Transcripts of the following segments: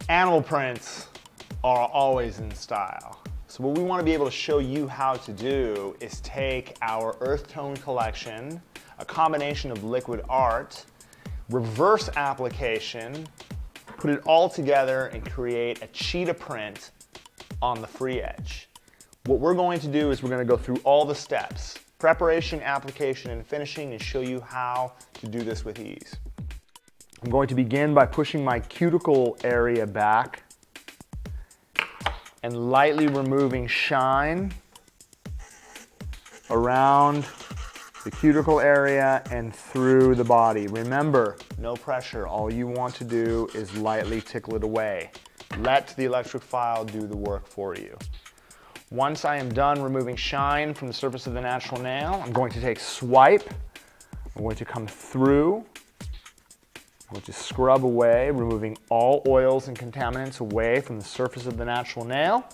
Animal prints are always in style. So what we want to be able to show you how to do is take our earth tone collection, a combination of liquid art, reverse application, put it all together and create a cheetah print on the free edge. What we're going to do is we're going to go through all the steps, preparation, application, and finishing, and show you how to do this with ease. I'm going to begin by pushing my cuticle area back and lightly removing shine around the cuticle area and through the body. Remember, no pressure. All you want to do is lightly tickle it away. Let the electric file do the work for you. Once I am done removing shine from the surface of the natural nail, I'm going to take swipe. I'm going to come through. I'm going to scrub away, removing all oils and contaminants away from the surface of the natural nail.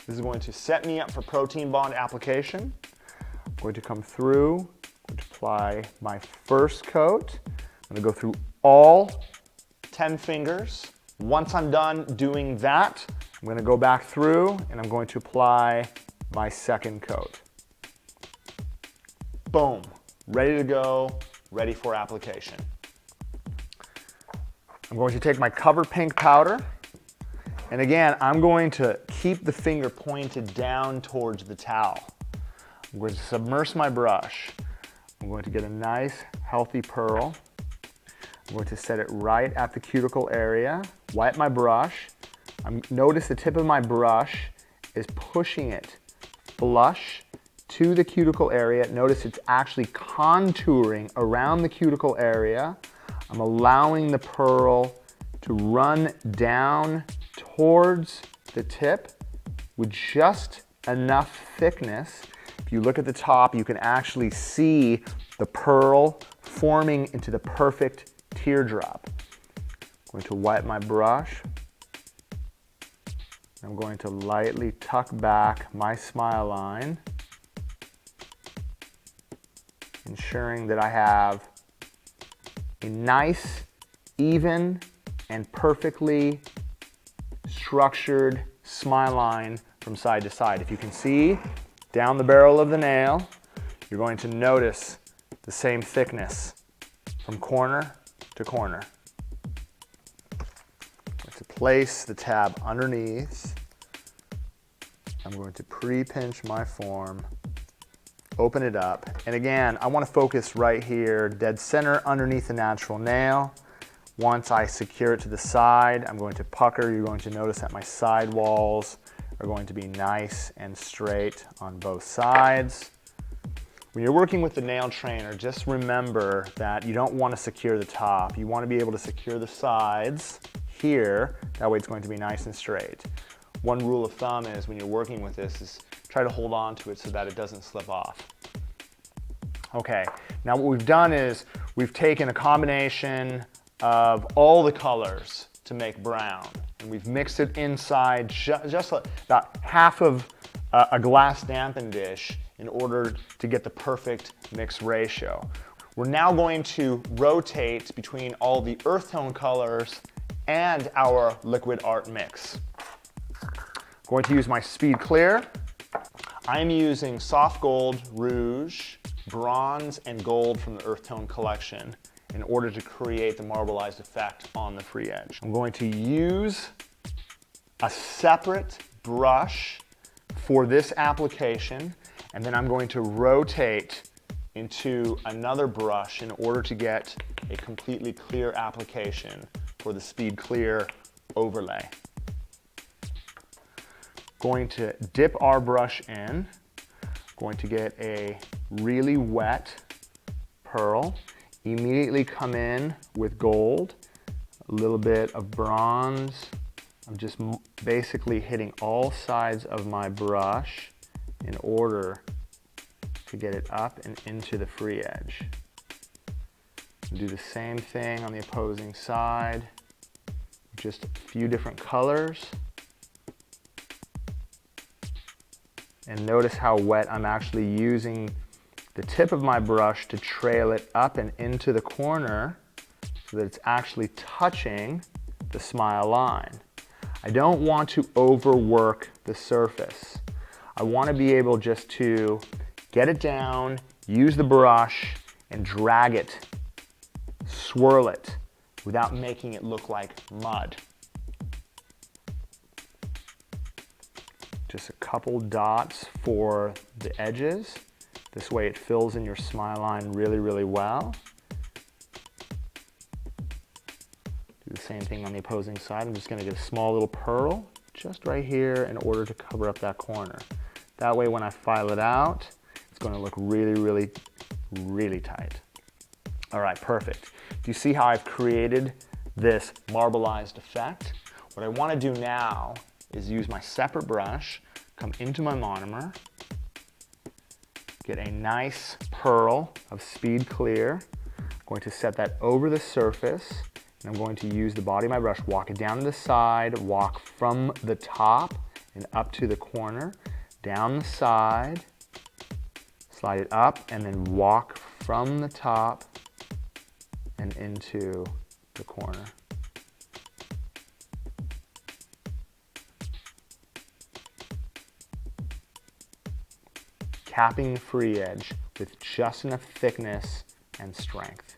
This is going to set me up for protein bond application. I'm going to come through, I'm going to apply my first coat. I'm going to go through all 10 fingers. Once I'm done doing that, I'm going to go back through and I'm going to apply my second coat. Boom, ready to go, ready for application. I'm going to take my cover pink powder, and again, I'm going to keep the finger pointed down towards the towel. I'm going to submerge my brush. I'm going to get a nice, healthy pearl. I'm going to set it right at the cuticle area, wipe my brush. Notice the tip of my brush is pushing it flush to the cuticle area. Notice it's actually contouring around the cuticle area. I'm allowing the pearl to run down towards the tip with just enough thickness. If you look at the top, you can actually see the pearl forming into the perfect teardrop. I'm going to wipe my brush. I'm going to lightly tuck back my smile line, ensuring that I have a nice, even, and perfectly structured smile line from side to side. If you can see down the barrel of the nail, you're going to notice the same thickness from corner to corner. I'm going to place the tab underneath. I'm going to pre-pinch my form, open it up, and again, I want to focus right here, dead center underneath the natural nail. Once I secure it to the side, I'm going to pucker. You're going to notice that my side walls are going to be nice and straight on both sides. When you're working with the nail trainer, just remember that you don't want to secure the top. You want to be able to secure the sides here. That way it's going to be nice and straight. One rule of thumb is when you're working with this is try to hold on to it so that it doesn't slip off. Okay, now what we've done is we've taken a combination of all the colors to make brown, and we've mixed it inside just about half of a glass dampen dish in order to get the perfect mix ratio. We're now going to rotate between all the earth tone colors and our liquid art mix. I'm going to use my Speed Clear. I'm using soft gold, rouge, bronze, and gold from the earth tone collection in order to create the marbleized effect on the free edge. I'm going to use a separate brush for this application, and then I'm going to rotate into another brush in order to get a completely clear application for the Speed Clear overlay. Going to dip our brush in, going to get a really wet pearl, immediately come in with gold, a little bit of bronze. I'm just basically hitting all sides of my brush in order to get it up and into the free edge. Do the same thing on the opposing side, just a few different colors. And notice how wet I'm actually using the tip of my brush to trail it up and into the corner so that it's actually touching the smile line. I don't want to overwork the surface. I want to be able just to get it down, use the brush, and drag it, swirl it, without making it look like mud. Just a couple dots for the edges. This way it fills in your smile line really, really well. Do the same thing on the opposing side. I'm just going to get a small little pearl just right here in order to cover up that corner. That way when I file it out, it's going to look really, really, really tight. All right, perfect. Do you see how I've created this marbleized effect? What I want to do now is use my separate brush, come into my monomer, get a nice pearl of speed clear. I'm going to set that over the surface, and I'm going to use the body of my brush, walk it down to the side, walk from the top and up to the corner, down the side, slide it up, and then walk from the top and into the corner. Capping the free edge with just enough thickness and strength.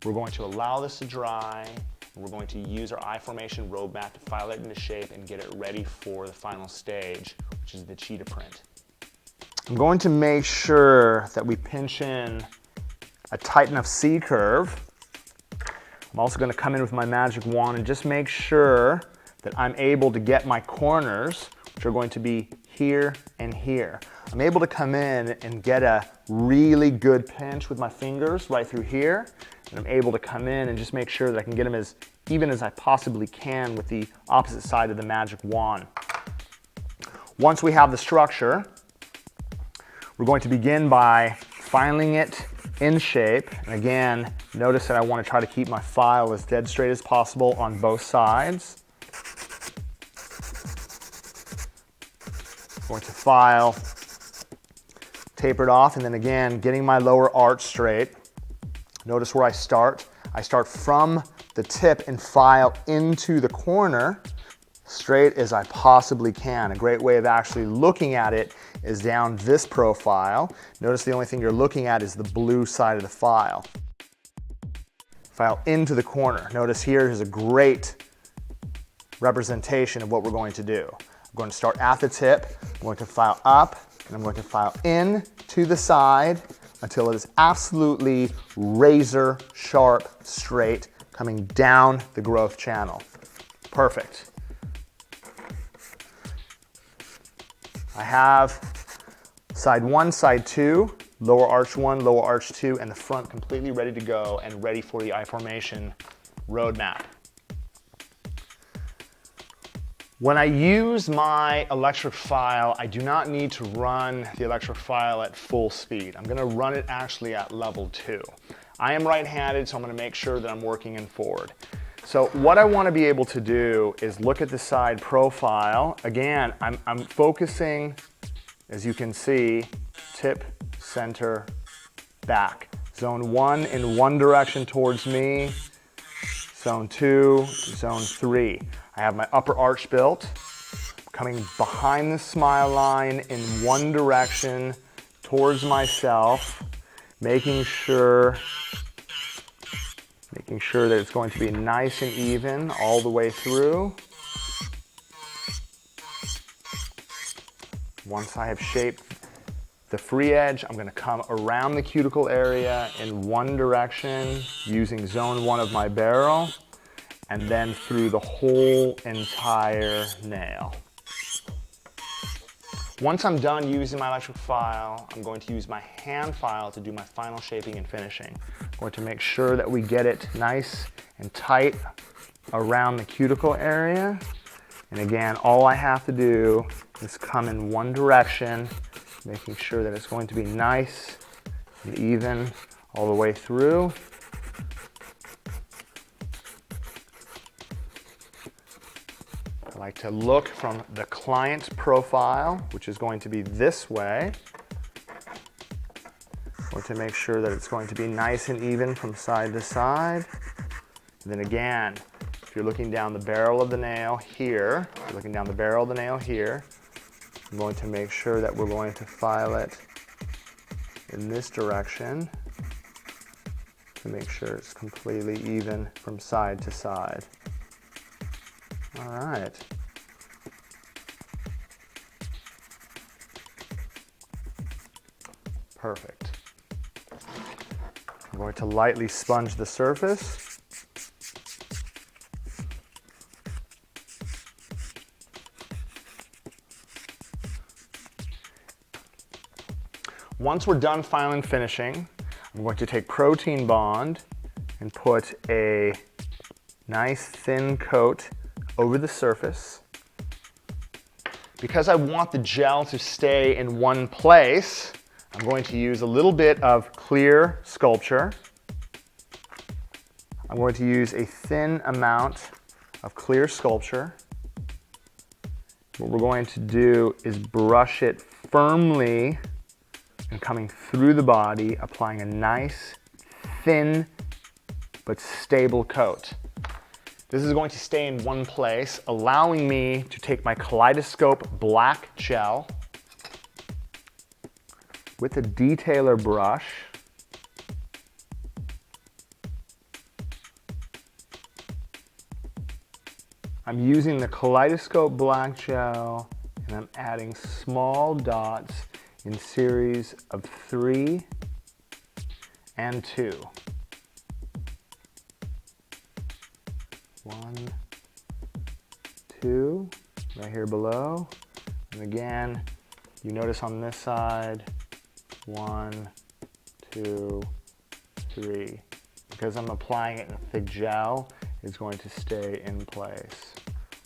We're going to allow this to dry. We're going to use our eye formation roadmap to file it into shape and get it ready for the final stage, which is the cheetah print. I'm going to make sure that we pinch in a tight enough C curve. I'm also going to come in with my magic wand and just make sure that I'm able to get my corners, which are going to be here and here. I'm able to come in and get a really good pinch with my fingers right through here. And I'm able to come in and just make sure that I can get them as even as I possibly can with the opposite side of the magic wand. Once we have the structure, we're going to begin by filing it in shape. And again, notice that I want to try to keep my file as dead straight as possible on both sides. I'm going to file, taper it off, and then again, getting my lower arch straight. Notice where I start. I start from the tip and file into the corner, straight as I possibly can. A great way of actually looking at it is down this profile. Notice the only thing you're looking at is the blue side of the file. File into the corner. Notice here is a great representation of what we're going to do. I'm going to start at the tip, I'm going to file up, and I'm going to file in to the side until it is absolutely razor sharp straight coming down the growth channel. Perfect. I have side 1, side 2, lower arch 1, lower arch 2, and the front completely ready to go and ready for the eye formation roadmap. When I use my electric file, I do not need to run the electric file at full speed. I'm going to run it actually at level 2. I am right-handed, so I'm going to make sure that I'm working in forward. So what I want to be able to do is look at the side profile. Again, I'm focusing, as you can see, tip, center, back. Zone 1 in one direction towards me, zone 2, zone 3. I have my upper arch built, coming behind the smile line in one direction towards myself, making sure that it's going to be nice and even all the way through. Once I have shaped the free edge, I'm going to come around the cuticle area in one direction using zone 1 of my barrel, and then through the whole entire nail. Once I'm done using my electric file, I'm going to use my hand file to do my final shaping and finishing. I'm going to make sure that we get it nice and tight around the cuticle area. And again, all I have to do is come in one direction, making sure that it's going to be nice and even all the way through. I like to look from the client profile, which is going to be this way. Want to make sure that it's going to be nice and even from side to side. And then again, if you're looking down the barrel of the nail here, I'm going to make sure that we're going to file it in this direction to make sure it's completely even from side to side. All right. Perfect. I'm going to lightly sponge the surface. Once we're done filing and finishing, I'm going to take Protein Bond and put a nice thin coat over the surface. Because I want the gel to stay in one place, I'm going to use a little bit of clear sculpture. I'm going to use a thin amount of clear sculpture. What we're going to do is brush it firmly and coming through the body, applying a nice, thin, but stable coat. This is going to stay in one place, allowing me to take my kaleidoscope black gel with a detailer brush I'm using the kaleidoscope black gel and I'm adding small dots in series of 3 and 2. 1, 2, right here below. And again, you notice on this side, 1, 2, 3. Because I'm applying it in a thick gel, it's going to stay in place.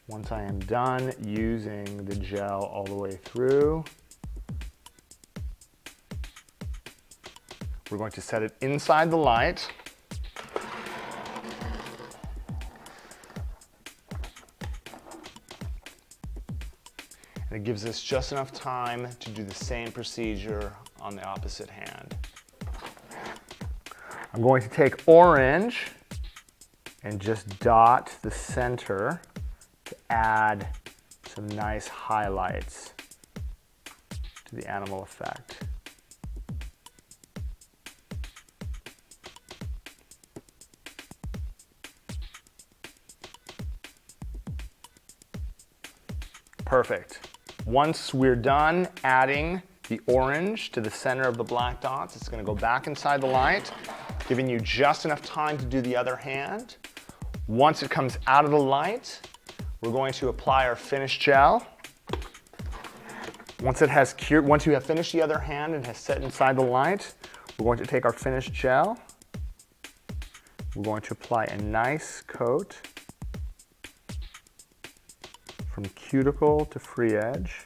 Once I am done using the gel all the way through, we're going to set it inside the light. And it gives us just enough time to do the same procedure on the opposite hand. I'm going to take orange and just dot the center to add some nice highlights to the animal effect. Perfect. Once we're done adding the orange to the center of the black dots, it's going to go back inside the light, giving you just enough time to do the other hand. Once it comes out of the light, we're going to apply our finished gel. Once you have finished the other hand and has set inside the light, we're going to take our finished gel. We're going to apply a nice coat from cuticle to free edge.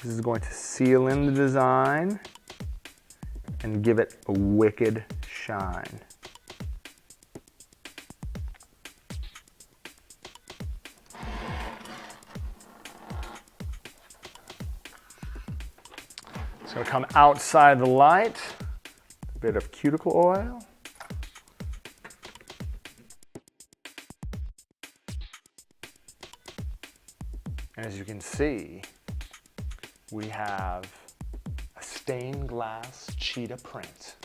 This is going to seal in the design and give it a wicked shine. It's going to come outside the light, a bit of cuticle oil. And as you can see, we have a stained glass cheetah print.